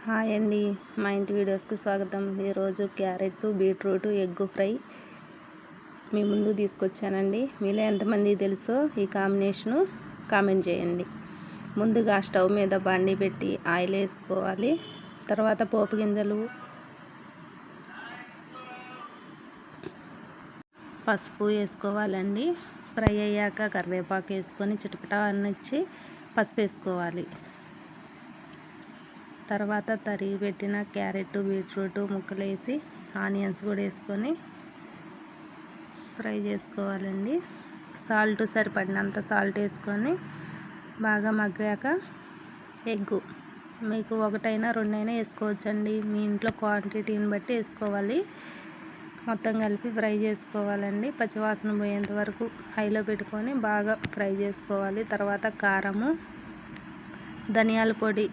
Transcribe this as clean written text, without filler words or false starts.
Hi అండి, మా ఇంటి వీడియోస్కి స్వాగతం. ఈరోజు క్యారెట్ బీట్రూట్ ఎగ్ ఫ్రై మీ ముందు తీసుకొచ్చానండి. మీలో ఎంతమంది తెలుసో ఈ కాంబినేషను కామెంట్ చేయండి. ముందుగా స్టవ్ మీద బండి పెట్టి ఆయిల్ వేసుకోవాలి. తర్వాత పోపు గింజలు, పసుపు వేసుకోవాలండి. ఫ్రై అయ్యాక కరివేపాకు వేసుకొని చిటపటా అనిచ్చి పసుపు వేసుకోవాలి. తర్వాత తరిగి పెట్టిన క్యారెట్ బీట్రూట్ ముక్కలు వేసి ఆనియన్స్ కూడా వేసుకొని ఫ్రై చేసుకోవాలండి. సాల్ట్ సరిపడినంత సాల్ట్ వేసుకొని బాగా మగ్గాక ఎగ్గు మీకు ఒకటైనా రెండైనా వేసుకోవచ్చండి. మీ ఇంట్లో క్వాంటిటీని బట్టి వేసుకోవాలి. మొత్తం కలిపి ఫ్రై చేసుకోవాలండి. పచ్చివాసన పోయేంత వరకు హైలో పెట్టుకొని బాగా ఫ్రై చేసుకోవాలి. తర్వాత కారము, ధనియాల పొడి